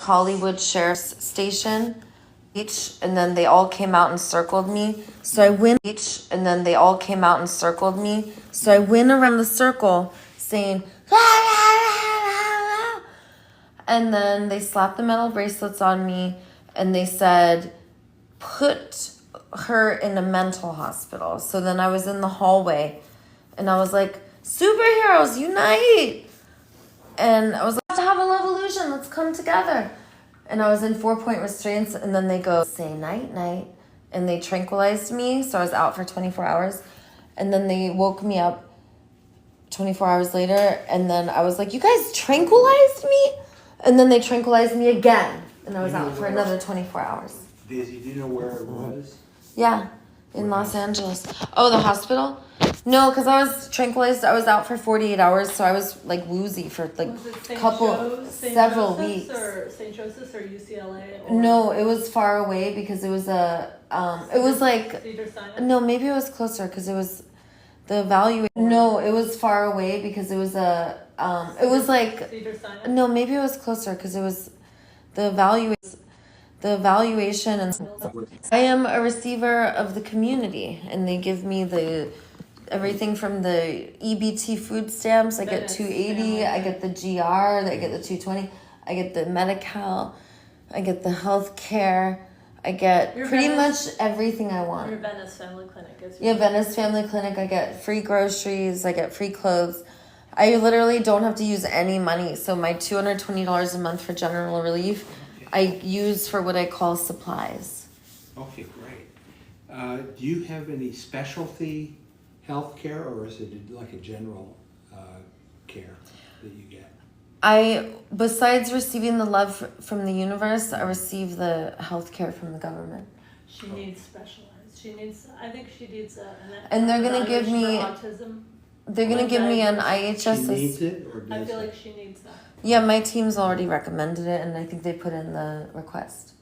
Hollywood Sheriff's Station. And then they all came out and circled me. So I went and then they all came out and circled me. So I went around the circle saying, and then they slapped the metal bracelets on me and they said, put her in a mental hospital. So then I was in the hallway and I was like, superheroes unite. And I was like, to have a revolution, let's come together. And I was in 4-point restraints, and then they go, say night, night. And they tranquilized me, so I was out for 24 hours. And then they woke me up 24 hours later, and then I was like, you guys tranquilized me? And then they tranquilized me again, and I was out for another 24 hours. Daisy, do you know where it was? Yeah, in Los Angeles. Oh, the hospital? No, because I was tranquilized. I was out for 48 hours, so I was like woozy for like several weeks. Or St. Joseph's or UCLA? Or no, it was far away because it was it was like, no, maybe it was closer because it was the evaluation. No, it was far away because it was it was like, no, maybe it was closer because it was the evaluation. And I am a receiver of the community, and they give me everything from the EBT food stamps. I get $280. I get the GR. I get the $220. I get the Medi-Cal. I get the health care. I get pretty much everything I want. Your Venice Family Clinic is. Yeah, Venice Family Clinic. I get free groceries. I get free clothes. I literally don't have to use any money. So my $220 a month for general relief, I use for what I call supplies. Okay, great. Do you have any specialty health care, or is it like a general care that you get? Besides receiving the love from the universe, I receive the health care from the government. She needs specialized. I think she needs and they're going to give me autism. They're going to give me an IHS. She needs it, or does I feel like she needs that. Yeah, my team's already recommended it, and I think they put in the request.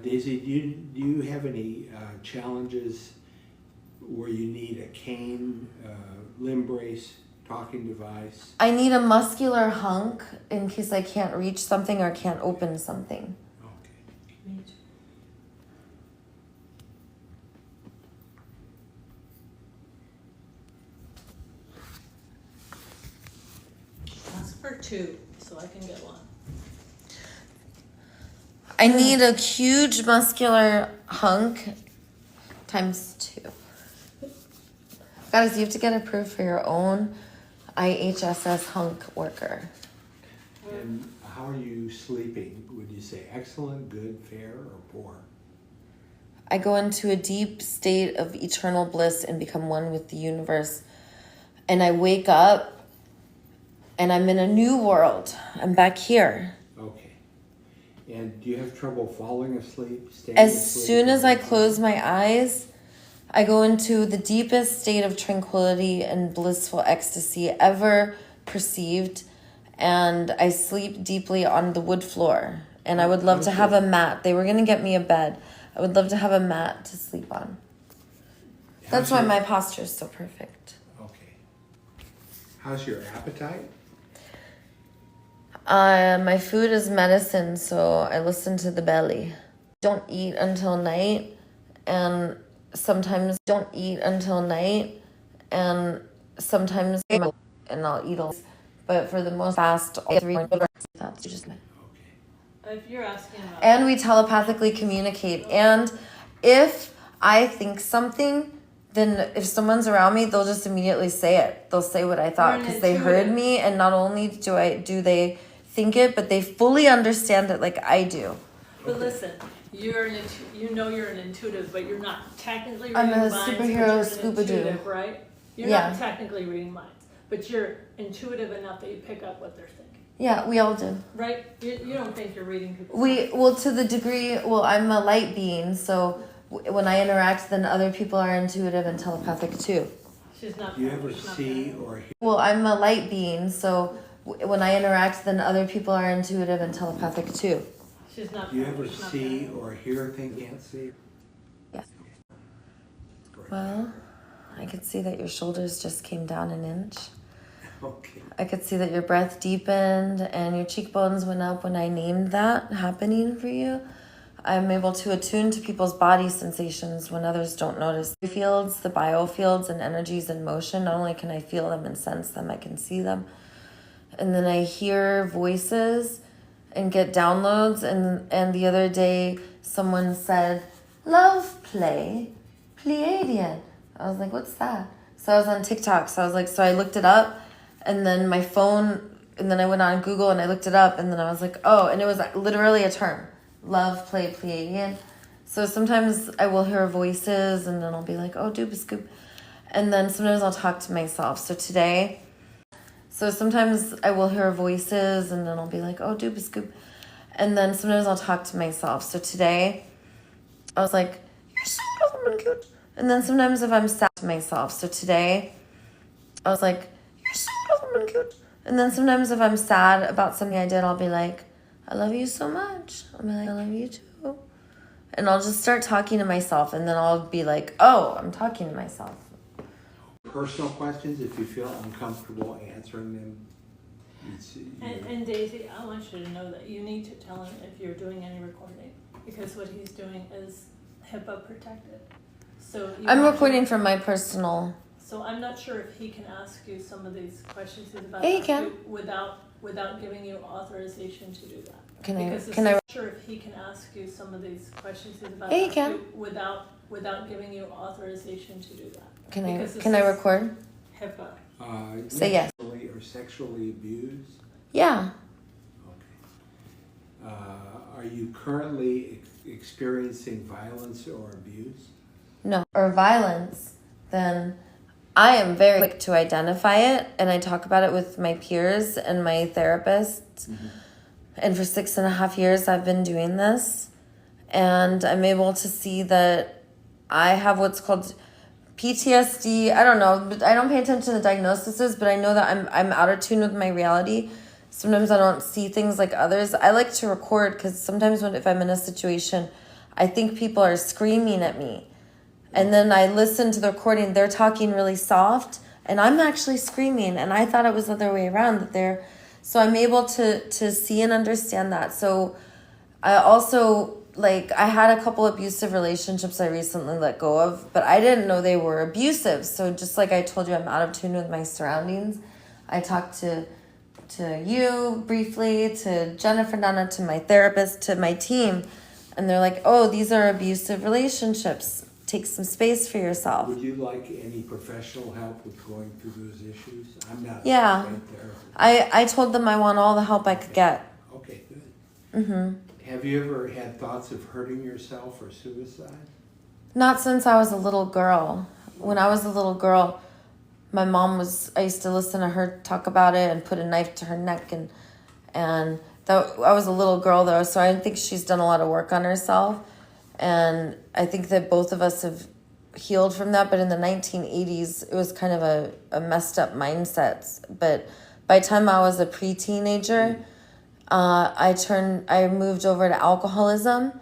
Daisy, do you have any challenges where you need a cane, limb brace, talking device? I need a muscular hunk in case I can't reach something or can't open something. Okay. Me too. Ask for 2 so I can get one. I need a huge muscular hunk times 2. Guys, you have to get approved for your own IHSS hunk worker. And how are you sleeping? Would you say excellent, good, fair, or poor? I go into a deep state of eternal bliss and become one with the universe. And I wake up and I'm in a new world. I'm back here. Okay. And do you have trouble falling asleep, staying As asleep? soon as I close my eyes, I go into the deepest state of tranquility and blissful ecstasy ever perceived. And I sleep deeply on the wood floor. And I would love to have a mat. They were going to get me a bed. I would love to have a mat to sleep on. That's why my posture is so perfect. Okay. How's your appetite? My food is medicine, so I listen to the belly. Don't eat until night, and sometimes and sometimes and I'll eat a lot. But for the most fast, all 3 that's just me. If you're asking about... And we telepathically communicate. And if I think something, then if someone's around me, they'll just immediately say it. They'll say what I thought because they heard me. And not only do they think it, but they fully understand it like I do. But listen, you're an intuitive, but you're not technically reading I'm a minds. superhero scuba-doo. Right? You're not technically reading minds, but you're intuitive enough that you pick up what they're thinking. Yeah, we all do. Right? You don't think you're reading people's minds. To the degree, I'm a light being, so when I interact, then other people are intuitive and telepathic too. She's not. Do you ever see or hear? Well, I'm a light being, so when I interact, then other people are intuitive and telepathic too. She's not. Do you ever see or hear things you can't see? Yeah. Well, I could see that your shoulders just came down an inch. Okay. I could see that your breath deepened and your cheekbones went up when I named that happening for you. I'm able to attune to people's body sensations when others don't notice. The fields, the biofields, and energies in motion. Not only can I feel them and sense them, I can see them. And then I hear voices and get downloads. And the other day, someone said, "Love play, Pleiadian." I was like, "What's that?" So I was on TikTok. So I looked it up, and then my phone, and then I went on Google and I looked it up, and then I was like, oh, and it was literally a term, love play, Pleiadian. So sometimes I will hear voices, and then I'll be like, oh, dooba scoop. And then sometimes I'll talk to myself. So sometimes I will hear voices, and then I'll be like, oh, dooba scoop. And then sometimes I'll talk to myself. So today, I was like, you're so awesome and cute. And then sometimes if I'm sad to myself. So today, I was like, you're so awesome and cute. And then sometimes if I'm sad about something I did, I'll be like, I love you so much. I'll be like, I love you too. And I'll just start talking to myself, and then I'll be like, oh, I'm talking to myself. Personal questions, if you feel uncomfortable answering them. And Daisy, I want you to know that you need to tell him if you're doing any recording, because what he's doing is HIPAA protected. So I'm recording from my personal. So I'm not sure if he can ask you some of these questions he's about Yeah, he to can. ask you without giving you authorization to do that. Can I'm I? not sure if he can ask you some of these questions he's about Yeah, to he ask can. you without giving you authorization to do that. Can Because I record? HIPAA. Say yes. Or sexually abused? Yeah. Okay. Are you currently experiencing violence or abuse? No. Or violence, then I am very quick to identify it, and I talk about it with my peers and my therapists. Mm-hmm. And for 6.5 years, I've been doing this, and I'm able to see that I have what's called PTSD. I don't know, but I don't pay attention to the diagnoses, but I know that I'm out of tune with my reality. Sometimes I don't see things like others. I like to record because sometimes if I'm in a situation, I think people are screaming at me. And then I listen to the recording, they're talking really soft, and I'm actually screaming, and I thought it was the other way around, so I'm able to see and understand that. So I also, I had a couple abusive relationships I recently let go of, but I didn't know they were abusive. So just like I told you, I'm out of tune with my surroundings. I talked to you briefly, to Jennifer, Nana, to my therapist, to my team, and they're like, oh, these are abusive relationships. Take some space for yourself. Would you like any professional help with going through those issues? I'm not a therapist. I told them I want all the help I could get. Okay, good. Mm-hmm. Have you ever had thoughts of hurting yourself or suicide? Not since I was a little girl. When I was a little girl, my mom I used to listen to her talk about it and put a knife to her neck, and I was a little girl though, so I think she's done a lot of work on herself. And I think that both of us have healed from that. But in the 1980s, it was kind of a messed up mindset. But by the time I was a pre-teenager, I moved over to alcoholism.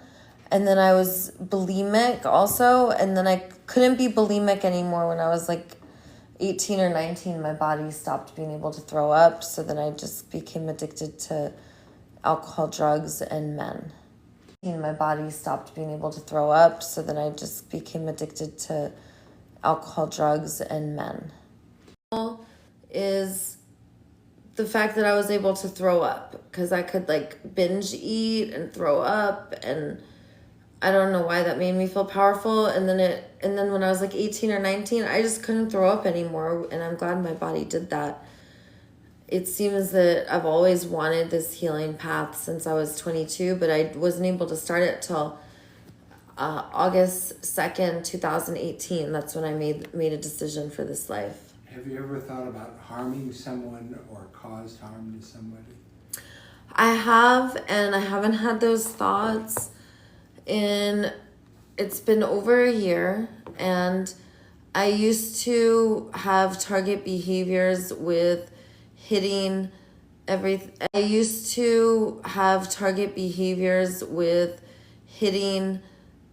And then I was bulimic also. And then I couldn't be bulimic anymore when I was 18 or 19. My body stopped being able to throw up. So then I just became addicted to alcohol, drugs, and men. My body stopped being able to throw up, so then I just became addicted to alcohol, drugs, and men. Is the fact that I was able to throw up, because I could binge eat and throw up, and I don't know why that made me feel powerful. And then when I was 18 or 19, I just couldn't throw up anymore, and I'm glad my body did that. It seems that I've always wanted this healing path since I was 22, but I wasn't able to start it till August 2nd, 2018. That's when I made a decision for this life. Have you ever thought about harming someone or caused harm to somebody? I have, and I haven't had those thoughts it's been over a year, and I used to have target behaviors with hitting everything. I used to have target behaviors with hitting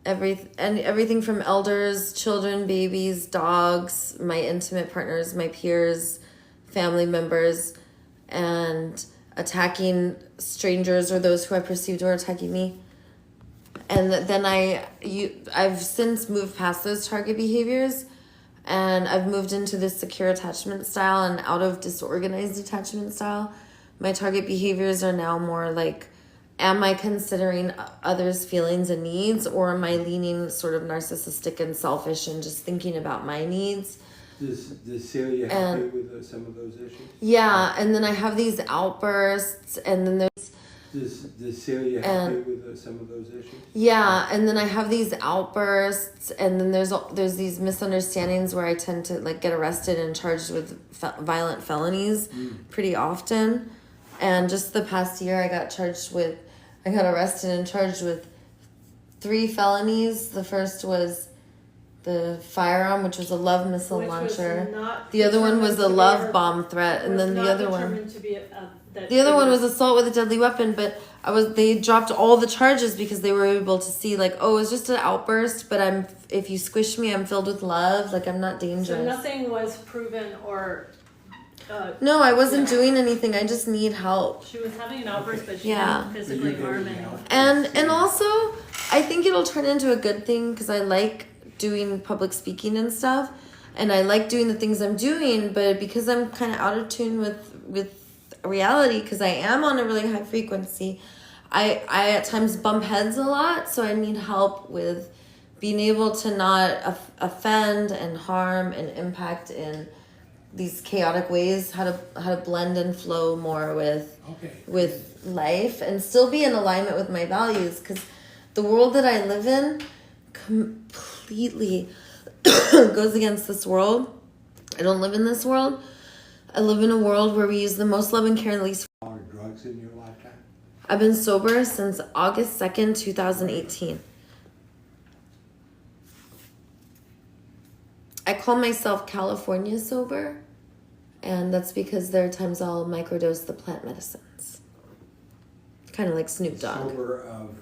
everything from elders, children, babies, dogs, my intimate partners, my peers, family members and attacking strangers or those who I perceived were attacking me. And then I've since moved past those target behaviors, and I've moved into this secure attachment style and out of disorganized attachment style. My target behaviors are now more like, am I considering others' feelings and needs, or am I leaning sort of narcissistic and selfish and just thinking about my needs? Does Celia help you with some of those issues? Yeah, and then I have these outbursts, and then there's... Does Celia help you with some of those issues? Yeah, and then I have these outbursts, and then there's these misunderstandings where I tend to like get arrested and charged with violent felonies pretty often. And just the past year, I got arrested and charged with 3 felonies. The first was the firearm, which was a love missile launcher. The other one was a love bomb threat, and then the other one... The other one was assault with a deadly weapon, but they dropped all the charges because they were able to see like, oh, it's just an outburst, but if you squish me, I'm filled with love, like I'm not dangerous. So nothing was proven or... no, I wasn't doing anything. I just need help. She was having an outburst, but she didn't physically harm anyone. And also, I think it'll turn into a good thing because I like doing public speaking and stuff, and I like doing the things I'm doing, but because I'm kind of out of tune with reality, because I am on a really high frequency, I at times bump heads a lot, so I need help with being able to not offend and harm and impact in these chaotic ways, how to blend and flow more with life and still be in alignment with my values, because the world that I live in completely goes against this world. I don't live in this world. I live in a world where we use the most love and care and least... drugs in your lifetime? I've been sober since August 2nd, 2018. I call myself California sober, and that's because there are times I'll microdose the plant medicines. Kind of like Snoop Dogg. Sober of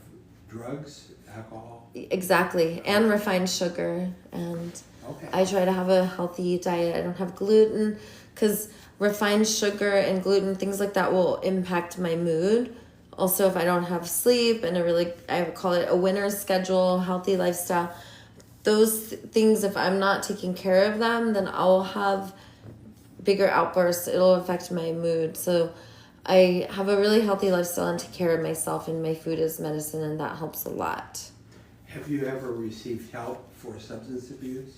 drugs, alcohol? Exactly, and refined sugar, and I try to have a healthy diet. I don't have gluten, because refined sugar and gluten, things like that, will impact my mood. Also, if I don't have sleep and I call it a winner's schedule, healthy lifestyle, those things, if I'm not taking care of them, then I'll have bigger outbursts. It'll affect my mood. So I have a really healthy lifestyle and take care of myself, and my food is medicine, and that helps a lot. Have you ever received help for substance abuse?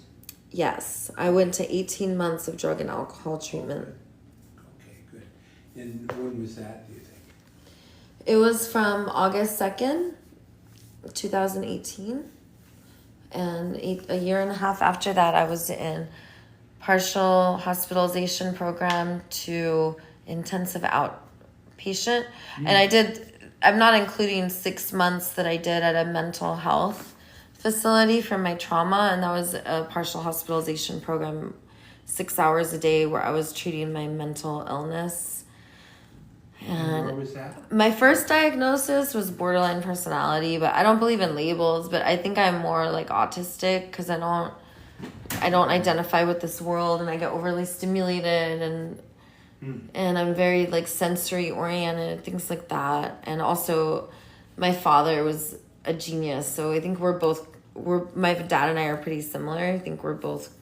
Yes, I went to 18 months of drug and alcohol treatment. Okay, good. And when was that, do you think? It was from August 2nd, 2018. And a year and a half after that, I was in partial hospitalization program to intensive outpatient. And I'm not including 6 months that I did at a mental health facility for my trauma, and that was a partial hospitalization program, 6 hours a day, where I was treating my mental illness. And where was that? My first diagnosis was borderline personality, but I don't believe in labels, but I think I'm more like autistic because I don't identify with this world, and I get overly stimulated, and I'm very like sensory oriented, things like that. And also my father was a genius, so I think my dad and I are pretty similar. I think we're both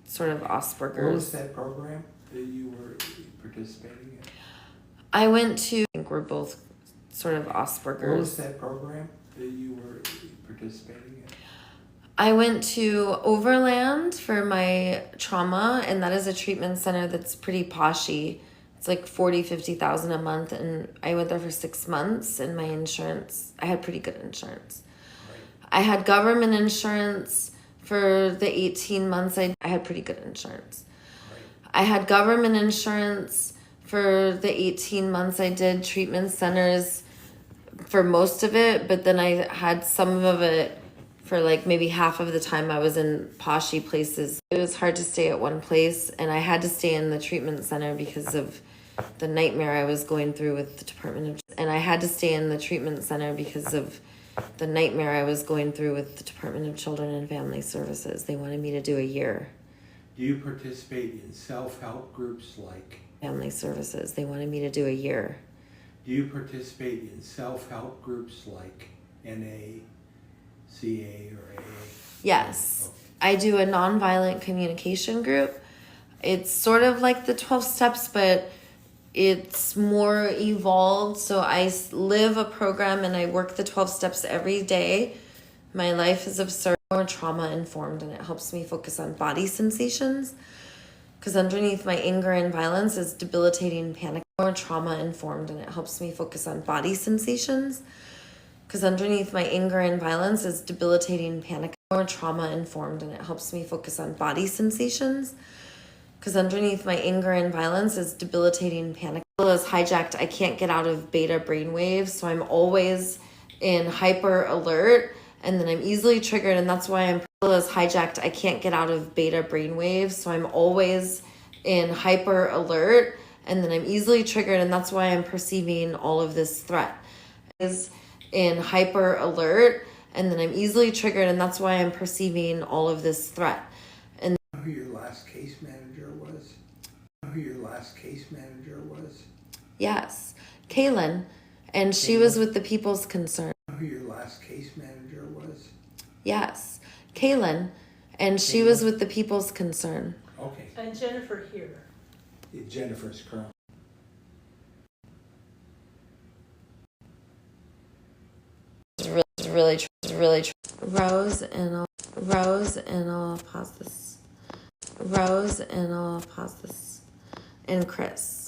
sort of Asperger's. What was that program that you were participating in? I think we're both sort of Asperger's. What was that program that you were participating in? I went to Overland for my trauma, and that is a treatment center that's pretty poshy. It's like $40,000-$50,000 a month, and I went there for 6 months, and my insurance, I had pretty good insurance. Right. I had government insurance for the 18 months. I had pretty good insurance. Right. I had government insurance for the 18 months I did treatment centers for most of it, but then I had some of it for like maybe half of the time I was in poshy places. It was hard to stay at one place, and I had to stay in the treatment center because of the nightmare I was going through with the Department of Children and Family Services. They wanted me to do a year. Do you participate in self-help groups like family services. They wanted me to do a year. Do you participate in self-help groups like NA, CA, or AA? Yes. Okay. I do a nonviolent communication group. It's sort of like the 12 steps, but it's more evolved. So I live a program and I work the 12 steps every day. My life is absurd, more trauma informed, and it helps me focus on body sensations. Because underneath my anger and violence is debilitating panic, more trauma informed, and it helps me focus on body sensations. Because underneath my anger and violence is debilitating panic, more trauma informed, and it helps me focus on body sensations. Because underneath my anger and violence is debilitating panic. Is hijacked. I can't get out of beta brainwaves, so I'm always in hyper alert, and then I'm easily triggered, and that's why I'm is hijacked. I can't get out of beta brainwaves, so I'm always in hyper alert, and then I'm easily triggered, and that's why I'm perceiving all of this threat. Is in hyper alert, and then I'm easily triggered, and that's why I'm perceiving all of this threat. And who your last case manager was? Who your last case manager was? Yes, Kaylin, and she was with the People's Concern. Who your last case manager was? Yes, Kaylin, and she was with the People's Concern. Okay. And Jennifer here. Jennifer's current. Really Rose, and I'll pause this. Rose, and I'll pause this. And Chris.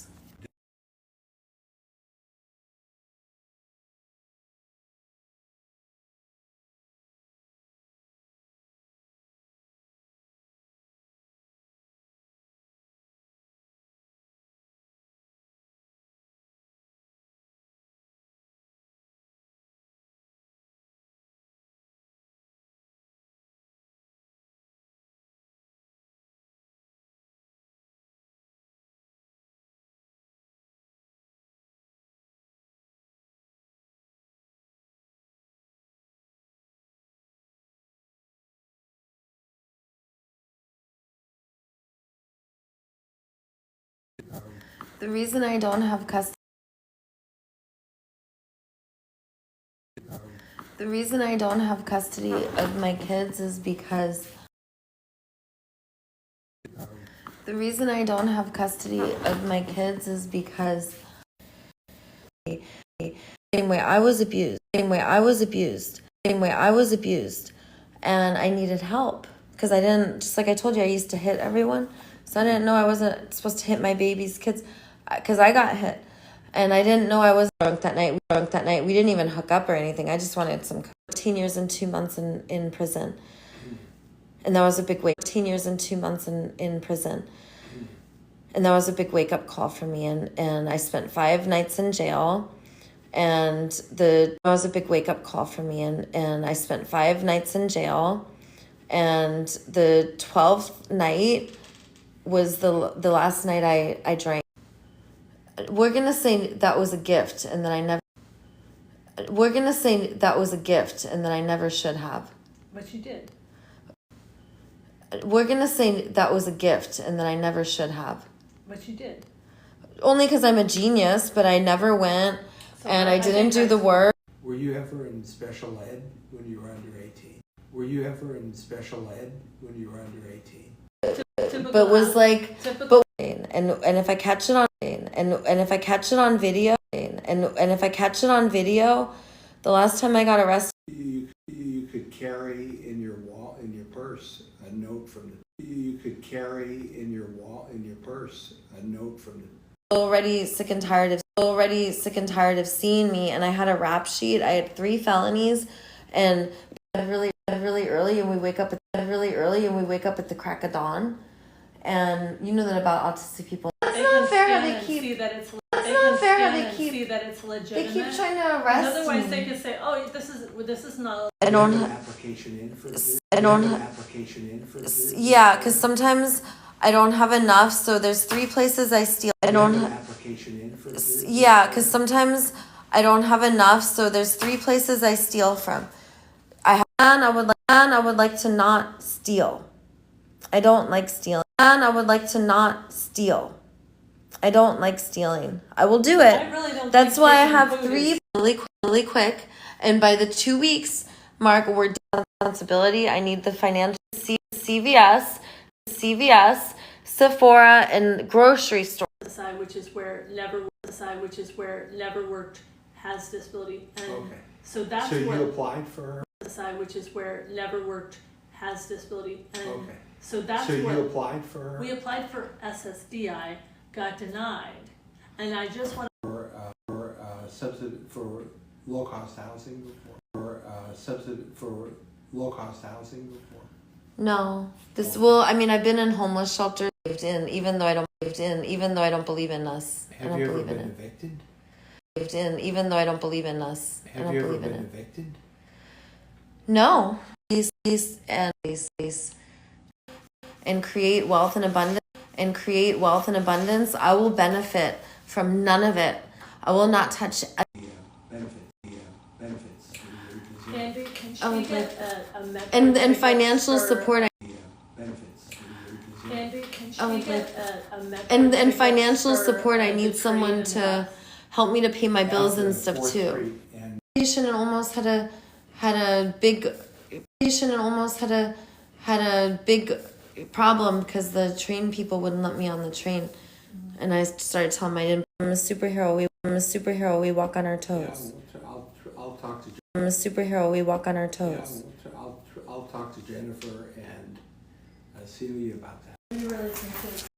The reason I don't have custody. The reason I don't have custody of my kids is because. The reason I don't have custody of my kids is because. Same way I was abused. Same way I was abused. Same way I was abused, and I needed help because I didn't. Just like I told you, I used to hit everyone, so I didn't know I wasn't supposed to hit my baby's kids, because I got hit. And I didn't know I was drunk that night. We didn't even hook up or anything. I just wanted some 15 years and 2 months in prison. And that was a big 15 years and 2 months in prison. And that was a big wake-up call for me. And I spent 5 nights in jail. And that was a big wake-up call for me. And I spent 5 nights in jail. And the 12th night was the last night I drank. We're going to say that was a gift and that I never. We're going to say that was a gift and that I never should have. But you did. We're going to say that was a gift and that I never should have. But you did. Only because I'm a genius, but I never went, So and I didn't do the work. Were you ever in special ed when you were under 18? Were you ever in special ed when you were under 18? But was like, typical. And if I catch it on and if I catch it on video and if I catch it on video, the last time I got arrested, you could carry in your purse a note from the. You could carry in your purse a note from the. already sick and tired of seeing me, and I had a rap sheet. I had 3 felonies, and really early, and we wake up at the crack of dawn. And you know that about autistic people. It's not fair. They keep. See that it's. It's not fair. They keep. See that it's legitimate. They keep trying to arrest Otherwise, me. they could say, "Oh, this is not." I don't have have an application in for. I don't have have an application in for. Yeah, because sometimes I don't have enough. So there's 3 places I steal. I don't have an have. application in for. Yeah, because sometimes I don't have enough. So there's 3 places I steal from. I would like to not steal. I don't like stealing. And I would like to not steal. I don't like stealing. I will do it. I really don't. That's think why I taking have food three is- really quick. And by the 2 weeks mark, we're done with responsibility. I need the financial CVS, Sephora, and grocery store. Side, which is where never worked, has disability, and Okay. so that's So you where applied for, the side, which is where never worked, has disability, and okay. so that's So you where applied for? we applied for SSDI, got denied, and I just want For subsidy for low-cost housing before? For subsidy for low-cost housing before? No, this will. I mean, I've been in homeless shelters, even though I don't believe in us. I Have don't you ever believe in been it. evicted? Even though I don't believe in us. I Have don't you ever believe in been it. evicted? No, these and create wealth and abundance. I will benefit from none of it. I will not touch. Benefits. Andy, can she Oh, get a metro And ticket financial for- support. Benefits. Andy, can she Oh, get a metro And ticket financial for, support. I the need tree someone and to the- help me to pay my bills and stuff Fourth too. Street and Patient and almost had a big problem because the train people wouldn't let me on the train, and I started telling them I'm a superhero. We walk on our toes. I'll talk to. I'm a superhero. We walk on our Yeah, toes. I'll talk to Jennifer and Celia about that. You really think that